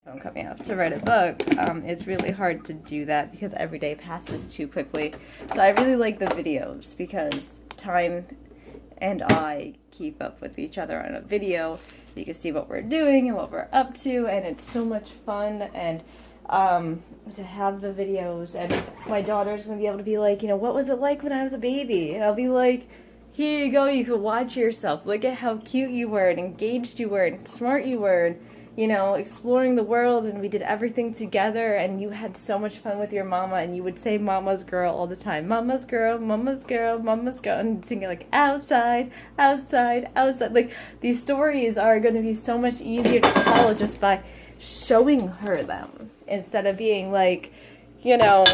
Coming up to write a book, it's really hard to do that because every day passes too quickly. So I really like the videos because time and I keep up with each other on a video. You can see what we're doing and what we're up to, and it's so much fun. And to have the videos, and my daughter's gonna be able to be like, you know, what was it like when I was a baby? And I'll be like, here you go, you can watch yourself. Look at how cute you were and engaged you were and smart you were. And, you know, exploring the world, and we did everything together, and you had so much fun with your mama, and you would say mama's girl all the time. Mama's girl, mama's girl, mama's girl, and singing like outside, outside, outside. Like, these stories are going to be so much easier to tell just by showing her them instead of being like, you know,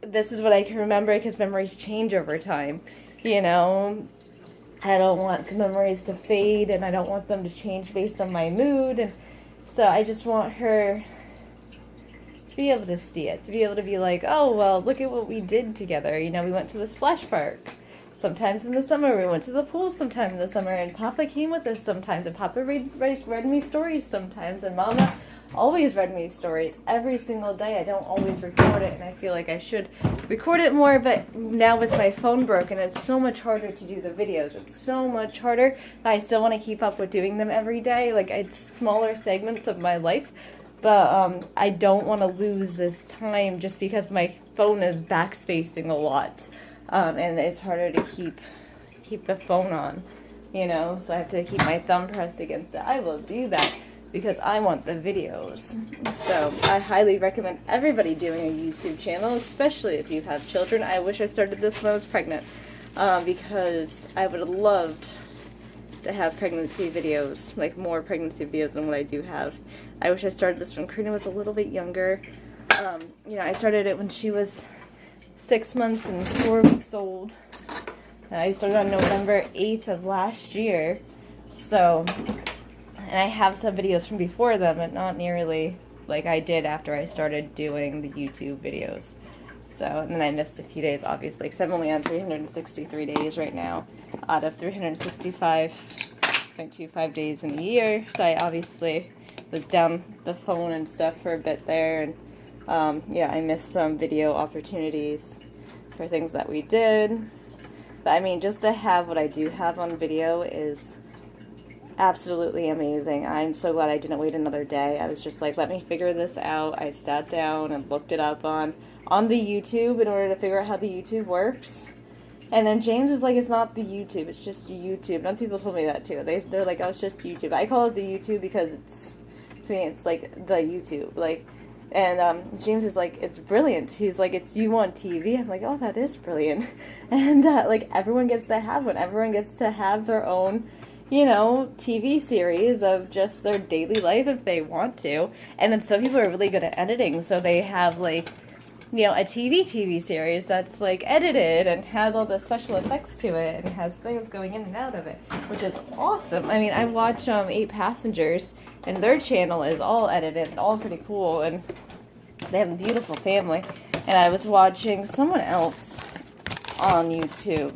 this is what I can remember, because memories change over time, you know. I don't want the memories to fade, and I don't want them to change based on my mood, and so I just want her to be able to see it, to be able to be like, oh, well, look at what we did together. You know, we went to the splash park. Sometimes in the summer, we went to the pool sometime in the summer, and Papa came with us sometimes, and Papa read me stories sometimes, and Mama always read me stories every single day. I don't always record it, and I feel like I should record it more, but now with my phone broken, it's so much harder to do the videos. It's so much harder, but I still want to keep up with doing them every day. Like, it's smaller segments of my life, but I don't want to lose this time just because my phone is backspacing a lot, and it's harder to keep the phone on, you know, so I have to keep my thumb pressed against it. I will do that because I want the videos. So I highly recommend everybody doing a YouTube channel, especially if you have children. I wish I started this when I was pregnant, because I would have loved to have pregnancy videos, like more pregnancy videos than what I do have. I wish I started this when Karina was a little bit younger. You know, I started it when she was 6 months and 4 weeks old. I started on November 8th of last year, so, and I have some videos from before them, but not nearly like I did after I started doing the YouTube videos. So, and then I missed a few days, obviously, because I'm only on 363 days right now, out of 365.25 days in a year. So I obviously was down the phone and stuff for a bit there, and yeah, I missed some video opportunities for things that we did. But I mean, just to have what I do have on video is absolutely amazing. I'm so glad I didn't wait another day. I was just like, let me figure this out. I sat down and looked it up on the YouTube in order to figure out how the YouTube works. And then James was like, it's not the YouTube, it's just YouTube. And other people told me that too. They're like, oh, it's just YouTube. I call it the YouTube because it's, to me, it's like the YouTube. Like, and James is like, it's brilliant. He's like, it's you on TV. I'm like, oh, that is brilliant. And like, everyone gets to have one. Everyone gets to have their own, you know, TV series of just their daily life if they want to. And then some people are really good at editing, so they have like, you know, a TV series that's like edited and has all the special effects to it and has things going in and out of it, which is awesome. I mean, I watch 8 Passengers, and their channel is all edited and all pretty cool, and they have a beautiful family. And I was watching someone else on YouTube.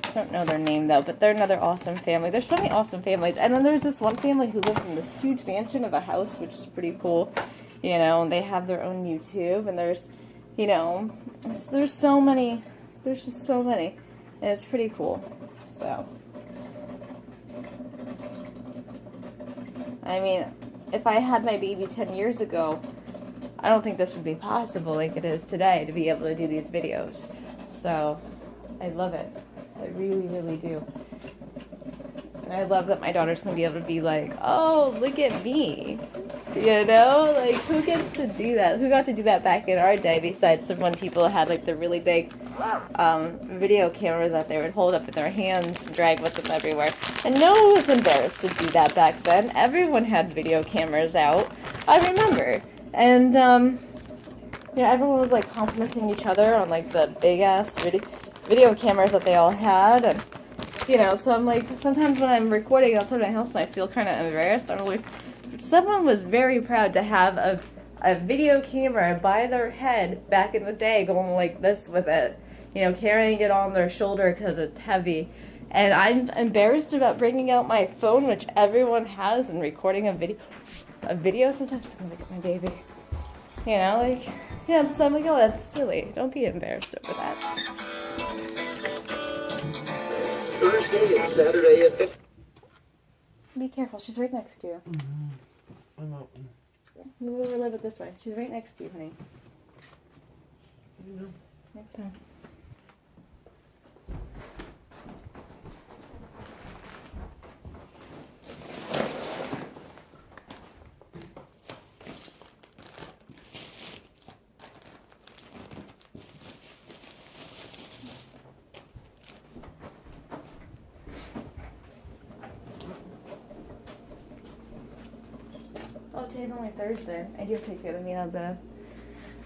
I don't know their name though, but they're another awesome family. There's so many awesome families. And then there's this one family who lives in this huge mansion of a house, which is pretty cool. You know, and they have their own YouTube, and there's, you know, there's so many, there's just so many, and it's pretty cool. So, I mean, if I had my baby 10 years ago, I don't think this would be possible like it is today to be able to do these videos. So, I love it. I really, really do. And I love that my daughter's going to be able to be like, oh, look at me. You know? Like, who gets to do that? Who got to do that back in our day besides the when people had, like, the really big video cameras that they would hold up in their hands and drag with them everywhere. And no one was embarrassed to do that back then. Everyone had video cameras out. I remember. And, yeah, everyone was, like, complimenting each other on, like, the big-ass video cameras that they all had. And, you know, so I'm like, sometimes when I'm recording outside my house and I feel kind of embarrassed, I'm like, someone was very proud to have a video camera by their head back in the day, going like this with it, you know, carrying it on their shoulder because it's heavy. And I'm embarrassed about bringing out my phone, which everyone has, and recording a video. a video, sometimes I'm gonna look at my baby. You know, like, yeah, so I'm like, oh, that's silly. Don't be embarrassed over that. Thursday and Saturday at... Be careful, she's right next to you. I'm out. Move over a little bit this way. She's right next to you, honey. Okay. Oh, today's only Thursday. I do take the other meat out of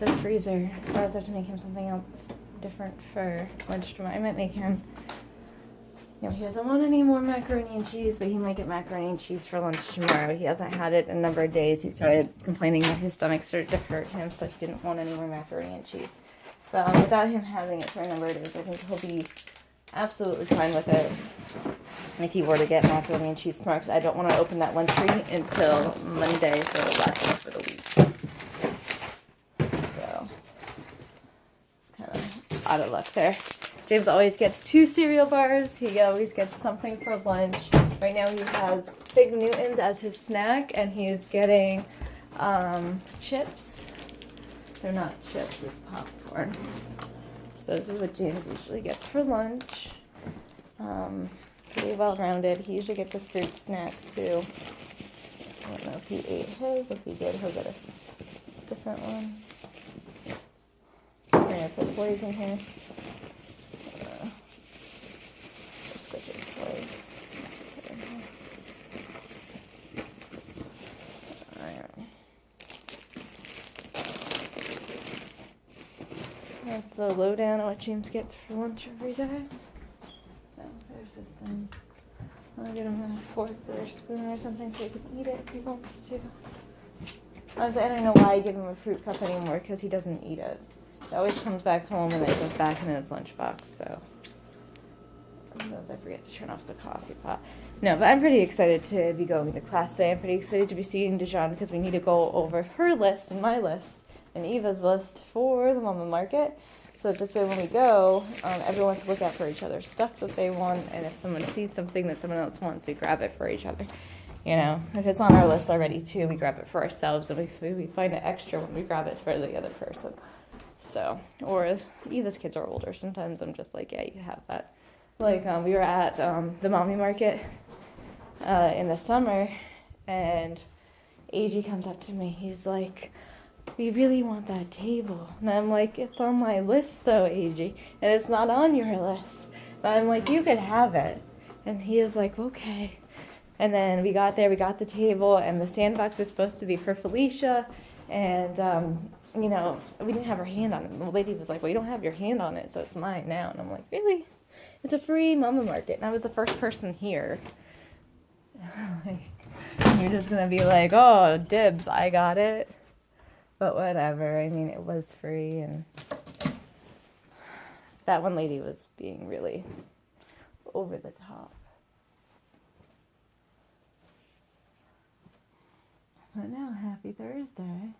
the freezer. I always have to make him something else different for lunch tomorrow. I might make him, you know, he doesn't want any more macaroni and cheese, but he might get macaroni and cheese for lunch tomorrow. He hasn't had it in a number of days. He started complaining that his stomach started to hurt him, so he didn't want any more macaroni and cheese. But without him having it for a number of days, I think he'll be absolutely fine with it. If he were to get macaroni and cheese tomorrow, because I don't want to open that lunch treat until Monday, so it'll last me for the week. So, kind of out of luck there. James always gets 2 cereal bars. He always gets something for lunch. Right now he has Fig Newtons as his snack, and he's getting chips. They're not chips, it's popcorn. So this is what James usually gets for lunch. Pretty well-rounded. He usually gets a fruit snack too. I don't know if he ate his. If he did, he'll get a different one. I'm gonna put toys in here. Let's put his toys. Alright. That's the lowdown on what James gets for lunch every day. There's this thing. I'll get him a fork or a spoon or something so he can eat it if he wants to. Honestly, I don't know why I give him a fruit cup anymore, because he doesn't eat it. He always comes back home and then it goes back in his lunchbox, so. Sometimes I forget to turn off the coffee pot. No, but I'm pretty excited to be going to class today. I'm pretty excited to be seeing Dijon because we need to go over her list and my list and Eva's list for the Mama Market. So that this way when we go, everyone can look out for each other's stuff that they want, and if someone sees something that someone else wants, we grab it for each other. You know, if it's on our list already too, we grab it for ourselves, and we find it extra when we grab it for the other person. So, or if Eva's kids are older, sometimes I'm just like, yeah, you have that. Like, we were at the Mommy Market in the summer, and AG comes up to me, he's like, we really want that table. And I'm like, it's on my list though, AG. And it's not on your list. But I'm like, you could have it. And he is like, okay. And then we got there, we got the table, and the sandbox was supposed to be for Felicia. And, you know, we didn't have our hand on it. And the lady was like, well, you don't have your hand on it, so it's mine now. And I'm like, really? It's a free Mama Market. And I was the first person here. Like, you're just going to be like, oh, dibs, I got it. But whatever, I mean, it was free, and that one lady was being really over the top. But now, happy Thursday.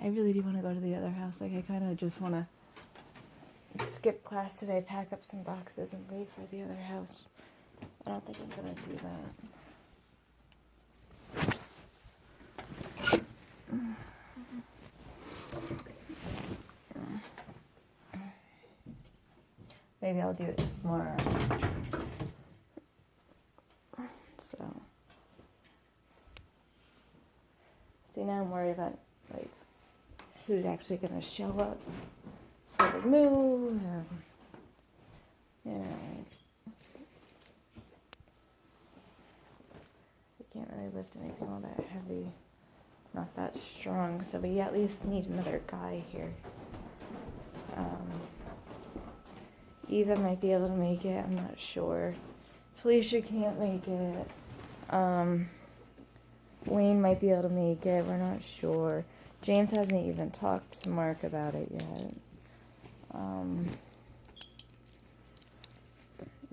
I really do want to go to the other house. Like, I kind of just want to skip class today, pack up some boxes, and leave for the other house. I don't think I'm going to do that. Maybe I'll do it tomorrow. So, see, now I'm worried about, like, who's actually going to show up for the move, and, you know, we can't really lift anything all that heavy, not that strong, so we at least need another guy here. Eva might be able to make it, I'm not sure. Felicia can't make it. Wayne might be able to make it, we're not sure. James hasn't even talked to Mark about it yet.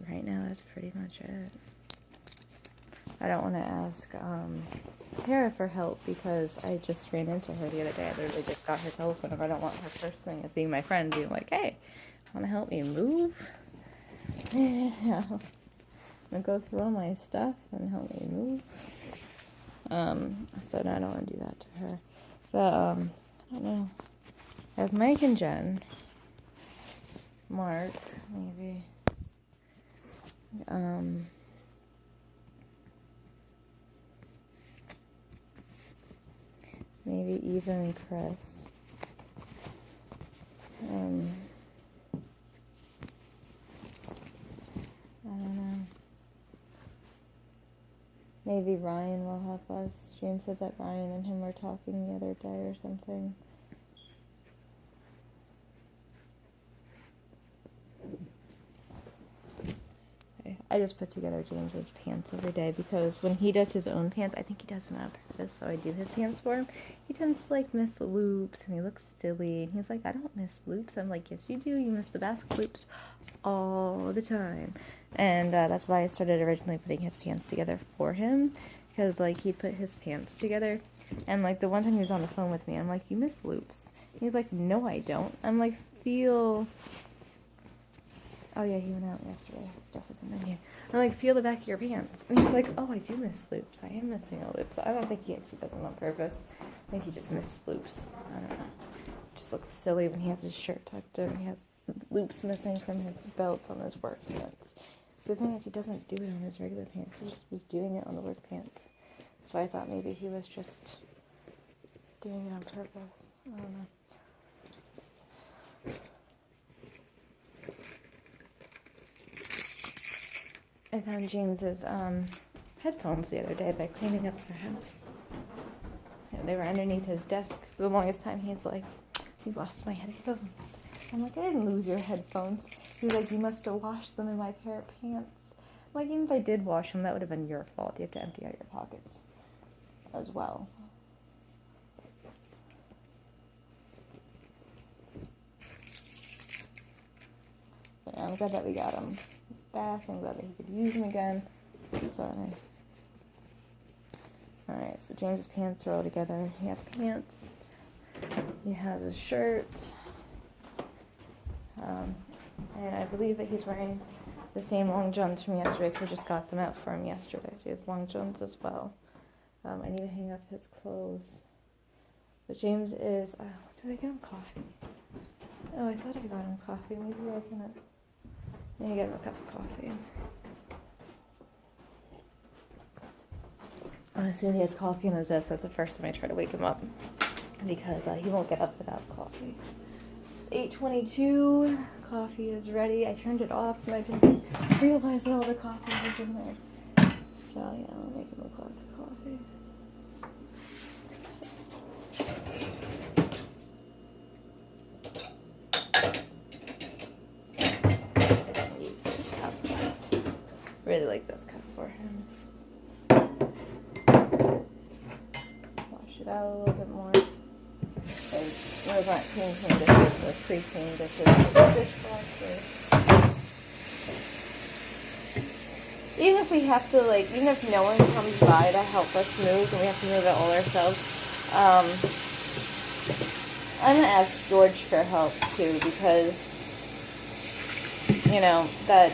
right now, that's pretty much it. I don't want to ask Tara for help because I just ran into her the other day. I literally just got her telephone number. I don't want her first thing as being my friend being like, hey, want to help me move? Yeah. I'm gonna go through all my stuff and help me move. So no, I don't want to do that to her. But I don't know. I have Mike and Jen. Mark, maybe. Maybe even Chris. I don't know. Maybe Ryan will help us. James said that Ryan and him were talking the other day or something. I just put together James's pants every day because when he does his own pants, I think he does it on purpose, so I do his pants for him. He tends to like miss loops and he looks silly and he's like, I don't miss loops. I'm like, yes you do, you miss the basket loops all the time. And that's why I started originally putting his pants together for him, because like he'd put his pants together and like the one time he was on the phone with me, I'm like, you miss loops. He's like, no I don't. I'm like, feel... Oh yeah, he went out yesterday. His stuff isn't in here. I'm like, feel the back of your pants. And he's like, oh, I do miss loops. I am missing a loop. So I don't think he actually does them on purpose. I think he just misses loops. I don't know. Just looks silly when he has his shirt tucked in. He has loops missing from his belt on his work pants. So the thing is, he doesn't do it on his regular pants. He just was doing it on the work pants. So I thought maybe he was just doing it on purpose. I don't know. I found James's headphones the other day by cleaning up the house. And they were underneath his desk for the longest time. He's like, you lost my headphones. I'm like, I didn't lose your headphones. He's like, you must have washed them in my pair of pants. I'm like, even if I did wash them, that would have been your fault. You have to empty out your pockets as well. But yeah, I'm glad that we got them back. I'm glad that he could use them again. So, alright, so James's pants are all together. He has pants. He has a shirt. And I believe that he's wearing the same long johns from yesterday because I just got them out for him yesterday. So he has long johns as well. I need to hang up his clothes. But James is... did I get him coffee? Oh, I thought I got him coffee. Maybe I didn't. Maybe get him a cup of coffee. As soon as he has coffee in his desk, that's the first time I try to wake him up. Because he won't get up without coffee. It's 8:22. Coffee is ready. I turned it off and I didn't realize that all the coffee was in there. So yeah, I'll make him a glass of coffee. Use this cup. Really like this cup for him. Wash it out a little bit more. Those aren't clean dishes, they're pre-clean dishes. Dishwasher. Even if we have to, like, even if no one comes by to help us move and we have to move it all ourselves, I'm going to ask George for help too because, you know, that